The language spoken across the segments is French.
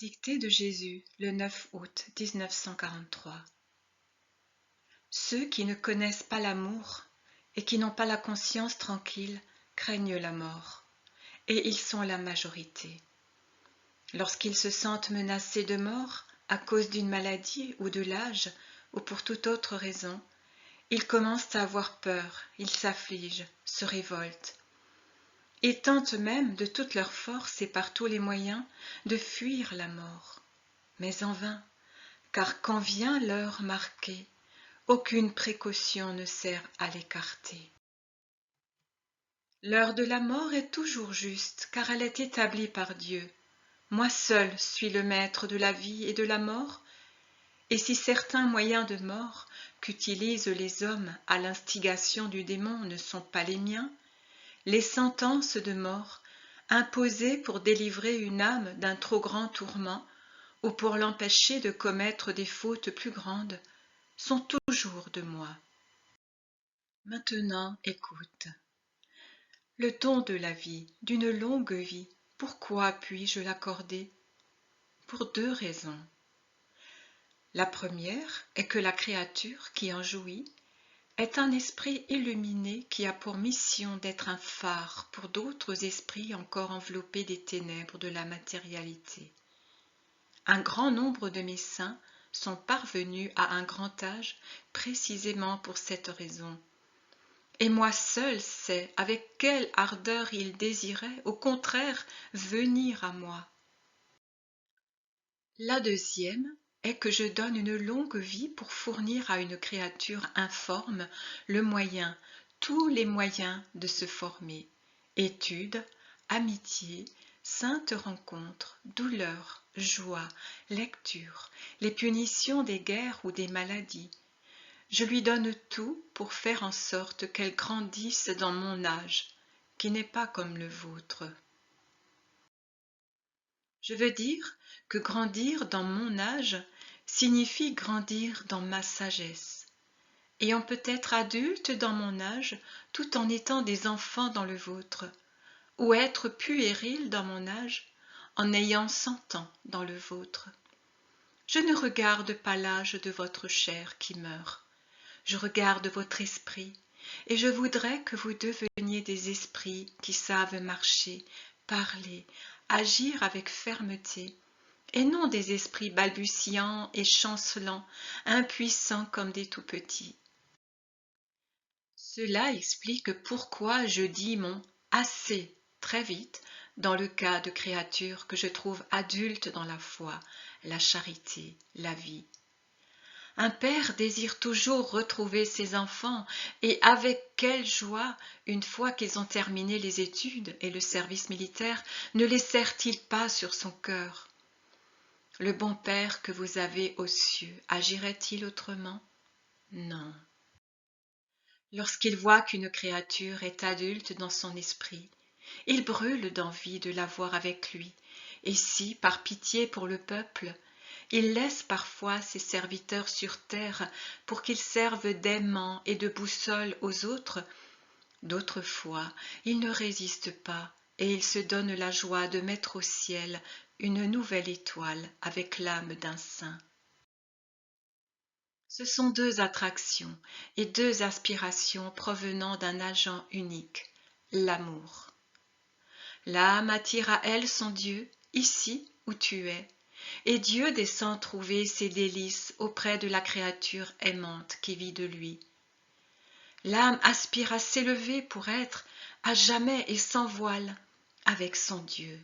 Dictée de Jésus le 9 août 1943. Ceux qui ne connaissent pas l'amour et qui n'ont pas la conscience tranquille craignent la mort, et ils sont la majorité. Lorsqu'ils se sentent menacés de mort à cause d'une maladie ou de l'âge ou pour toute autre raison, ils commencent à avoir peur, ils s'affligent, se révoltent. Ils tentent même de toute leur force et par tous les moyens de fuir la mort. Mais en vain, car quand vient l'heure marquée, aucune précaution ne sert à l'écarter. L'heure de la mort est toujours juste, car elle est établie par Dieu. Moi seul suis le maître de la vie et de la mort, et si certains moyens de mort qu'utilisent les hommes à l'instigation du démon ne sont pas les miens, les sentences de mort, imposées pour délivrer une âme d'un trop grand tourment, ou pour l'empêcher de commettre des fautes plus grandes, sont toujours de moi. Maintenant, écoute. Le don de la vie, d'une longue vie, pourquoi puis-je l'accorder? Pour deux raisons. La première est que la créature qui en jouit est un esprit illuminé qui a pour mission d'être un phare pour d'autres esprits encore enveloppés des ténèbres de la matérialité. Un grand nombre de mes saints sont parvenus à un grand âge précisément pour cette raison. Et moi seul sais avec quelle ardeur ils désiraient, au contraire, venir à moi. La deuxième est que je donne une longue vie pour fournir à une créature informe le moyen, tous les moyens de se former. Études, amitié, saintes rencontres, douleurs, joie, lecture, les punitions des guerres ou des maladies. Je lui donne tout pour faire en sorte qu'elle grandisse dans mon âge, qui n'est pas comme le vôtre. Je veux dire que grandir dans mon âge signifie grandir dans ma sagesse. Et on peut être adulte dans mon âge tout en étant des enfants dans le vôtre, ou être puéril dans mon âge en ayant 100 ans dans le vôtre. Je ne regarde pas l'âge de votre chair qui meurt, je regarde votre esprit, et je voudrais que vous deveniez des esprits qui savent marcher, parler, agir avec fermeté, et non des esprits balbutiants et chancelants, impuissants comme des tout-petits. Cela explique pourquoi je dis mon « assez » très vite dans le cas de créatures que je trouve adultes dans la foi, la charité, la vie. Un père désire toujours retrouver ses enfants, et avec quelle joie, une fois qu'ils ont terminé les études et le service militaire, ne les serre-t-il pas sur son cœur? Le bon père que vous avez aux cieux agirait-il autrement? Non. Lorsqu'il voit qu'une créature est adulte dans son esprit, il brûle d'envie de la voir avec lui, et si, par pitié pour le peuple, il laisse parfois ses serviteurs sur terre pour qu'ils servent d'aimants et de boussole aux autres, d'autres fois il ne résiste pas et il se donne la joie de mettre au ciel une nouvelle étoile avec l'âme d'un saint. Ce sont deux attractions et deux aspirations provenant d'un agent unique, l'amour. L'âme attire à elle son Dieu, ici où tu es, et Dieu descend trouver ses délices auprès de la créature aimante qui vit de lui. L'âme aspire à s'élever pour être, à jamais et sans voile, avec son Dieu.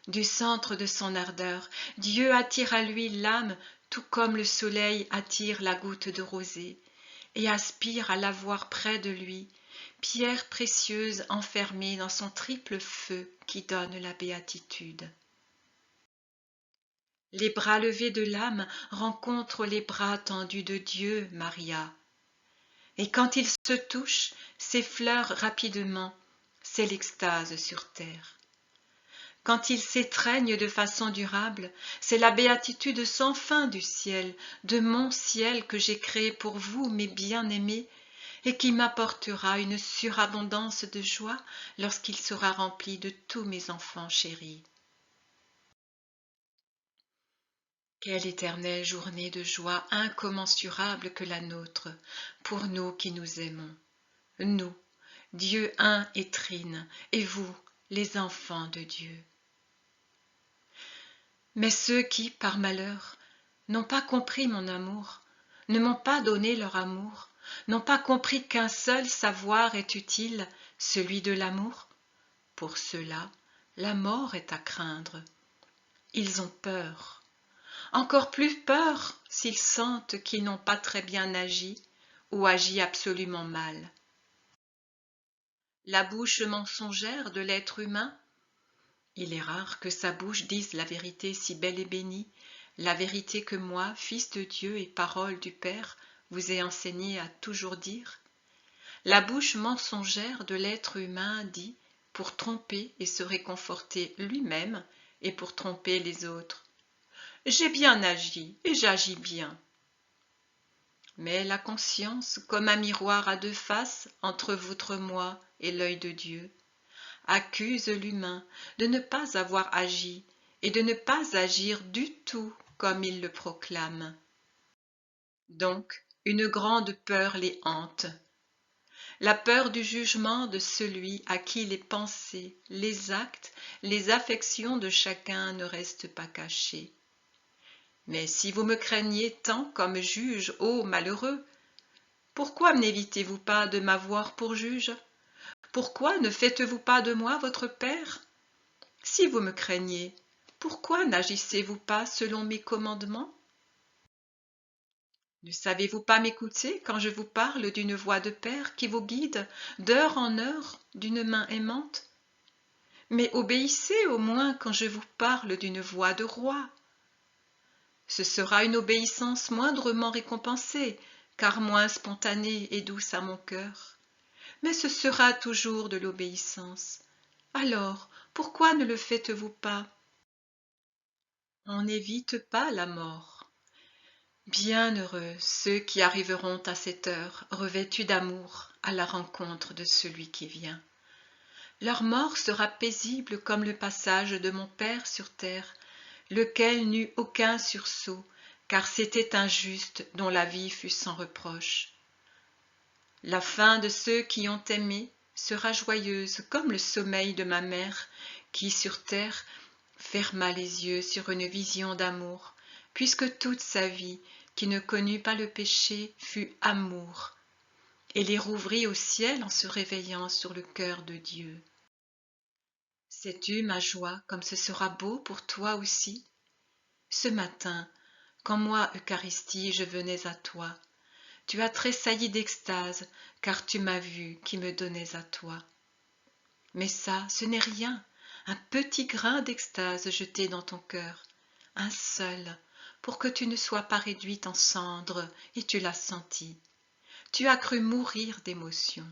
Du centre de son ardeur, Dieu attire à lui l'âme tout comme le soleil attire la goutte de rosée, et aspire à l'avoir près de lui, pierre précieuse enfermée dans son triple feu qui donne la béatitude. Les bras levés de l'âme rencontrent les bras tendus de Dieu, Maria. Et quand ils se touchent, s'effleurent rapidement, c'est l'extase sur terre. Quand ils s'étreignent de façon durable, c'est la béatitude sans fin du ciel, de mon ciel que j'ai créé pour vous, mes bien-aimés, et qui m'apportera une surabondance de joie lorsqu'il sera rempli de tous mes enfants chéris. Quelle éternelle journée de joie incommensurable que la nôtre, pour nous qui nous aimons. Nous, Dieu un et trine, et vous, les enfants de Dieu. Mais ceux qui, par malheur, n'ont pas compris mon amour, ne m'ont pas donné leur amour, n'ont pas compris qu'un seul savoir est utile, celui de l'amour, pour ceux-là, la mort est à craindre. Ils ont peur, encore plus peur s'ils sentent qu'ils n'ont pas très bien agi ou agi absolument mal. La bouche mensongère de l'être humain, il est rare que sa bouche dise la vérité si belle et bénie, la vérité que moi, Fils de Dieu et parole du Père, vous ai enseigné à toujours dire. La bouche mensongère de l'être humain dit pour tromper et se réconforter lui-même et pour tromper les autres. J'ai bien agi et j'agis bien. Mais la conscience, comme un miroir à deux faces entre votre moi et l'œil de Dieu, accuse l'humain de ne pas avoir agi et de ne pas agir du tout comme il le proclame. Donc, une grande peur les hante. La peur du jugement de celui à qui les pensées, les actes, les affections de chacun ne restent pas cachés. Mais si vous me craignez tant comme juge, ô malheureux, pourquoi n'évitez-vous pas de m'avoir pour juge? Pourquoi ne faites-vous pas de moi votre père? Si vous me craignez, pourquoi n'agissez-vous pas selon mes commandements? Ne savez-vous pas m'écouter quand je vous parle d'une voix de père qui vous guide d'heure en heure d'une main aimante? Mais obéissez au moins quand je vous parle d'une voix de roi. Ce sera une obéissance moindrement récompensée, car moins spontanée et douce à mon cœur. Mais ce sera toujours de l'obéissance. Alors, pourquoi ne le faites-vous pas? On n'évite pas la mort. Bienheureux ceux qui arriveront à cette heure, revêtus d'amour, à la rencontre de celui qui vient. Leur mort sera paisible comme le passage de mon Père sur terre, lequel n'eut aucun sursaut, car c'était un juste dont la vie fut sans reproche. La fin de ceux qui ont aimé sera joyeuse comme le sommeil de ma mère, qui sur terre ferma les yeux sur une vision d'amour, puisque toute sa vie, qui ne connut pas le péché, fut amour, et les rouvrit au ciel en se réveillant sur le cœur de Dieu. Sais-tu, ma joie, comme ce sera beau pour toi aussi? Ce matin, quand moi, Eucharistie, je venais à toi, tu as tressailli d'extase, car tu m'as vu qui me donnais à toi. Mais ça, ce n'est rien, un petit grain d'extase jeté dans ton cœur, un seul, pour que tu ne sois pas réduite en cendres, et tu l'as senti. Tu as cru mourir d'émotion.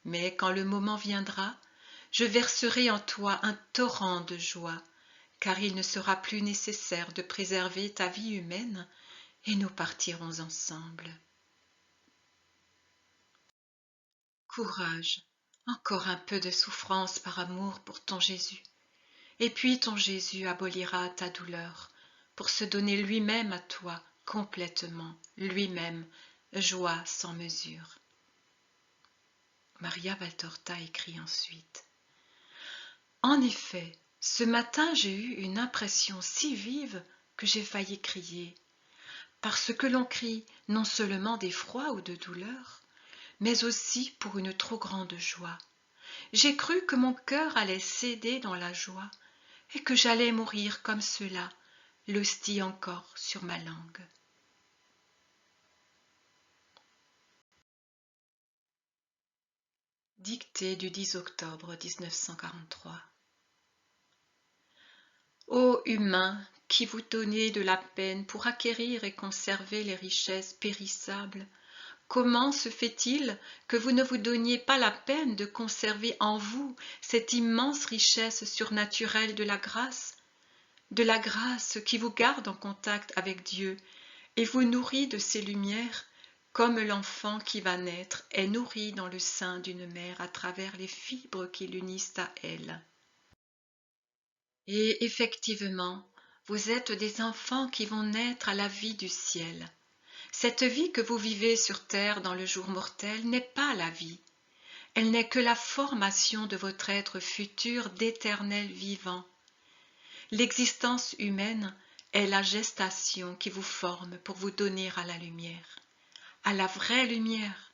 Mais quand le moment viendra, je verserai en toi un torrent de joie, car il ne sera plus nécessaire de préserver ta vie humaine, et nous partirons ensemble. Courage, encore un peu de souffrance par amour pour ton Jésus, et puis ton Jésus abolira ta douleur pour se donner lui-même à toi complètement, lui-même, joie sans mesure. Maria Valtorta écrit ensuite. En effet, ce matin j'ai eu une impression si vive que j'ai failli crier, parce que l'on crie non seulement d'effroi ou de douleur, mais aussi pour une trop grande joie. J'ai cru que mon cœur allait céder dans la joie et que j'allais mourir comme cela, l'hostie encore sur ma langue. Dictée du 10 octobre 1943. Ô humains, qui vous donnez de la peine pour acquérir et conserver les richesses périssables, comment se fait-il que vous ne vous donniez pas la peine de conserver en vous cette immense richesse surnaturelle de la grâce qui vous garde en contact avec Dieu et vous nourrit de ses lumières, comme l'enfant qui va naître est nourri dans le sein d'une mère à travers les fibres qui l'unissent à elle. Et effectivement, Vous êtes des enfants qui vont naître à la vie du ciel. Cette vie que vous vivez sur terre dans le jour mortel n'est pas la vie. Elle n'est que la formation de votre être futur d'éternel vivant. L'existence humaine est la gestation qui vous forme pour vous donner à la lumière, à la vraie lumière,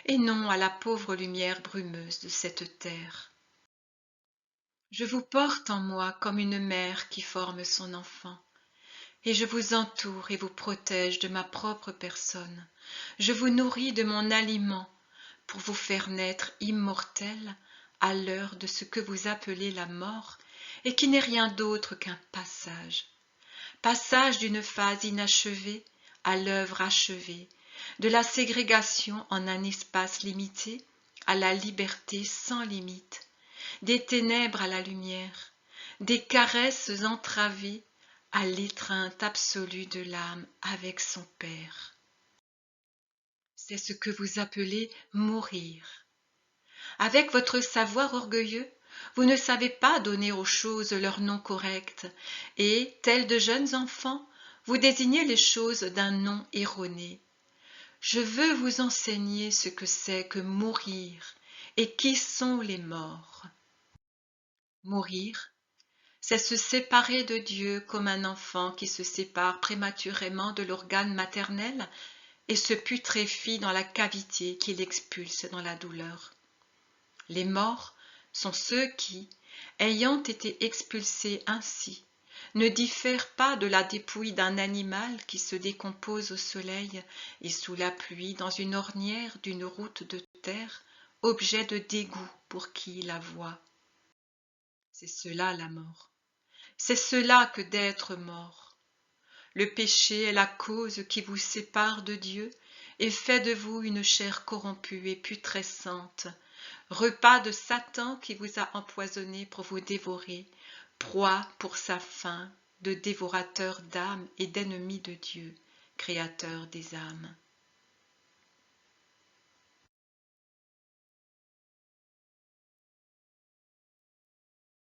et non à la pauvre lumière brumeuse de cette terre. Je vous porte en moi comme une mère qui forme son enfant, et je vous entoure et vous protège de ma propre personne. Je vous nourris de mon aliment pour vous faire naître immortel à l'heure de ce que vous appelez la mort, et qui n'est rien d'autre qu'un passage d'une phase inachevée à l'œuvre achevée, de la ségrégation en un espace limité à la liberté sans limite, des ténèbres à la lumière, des caresses entravées à l'étreinte absolue de l'âme avec son Père. C'est ce que vous appelez mourir. Avec votre savoir orgueilleux, vous ne savez pas donner aux choses leur nom correct, et, tels de jeunes enfants, vous désignez les choses d'un nom erroné. Je veux vous enseigner ce que c'est que mourir, et qui sont les morts. Mourir, c'est se séparer de Dieu comme un enfant qui se sépare prématurément de l'organe maternel et se putréfie dans la cavité qu'il expulse dans la douleur. Les morts sont ceux qui, ayant été expulsés ainsi, ne diffèrent pas de la dépouille d'un animal qui se décompose au soleil et sous la pluie dans une ornière d'une route de terre, objet de dégoût pour qui la voit. C'est cela la mort. C'est cela que d'être mort. Le péché est la cause qui vous sépare de Dieu et fait de vous une chair corrompue et putrescente, repas de Satan qui vous a empoisonné pour vous dévorer, proie pour sa faim de dévorateur d'âmes et d'ennemis de Dieu, créateur des âmes.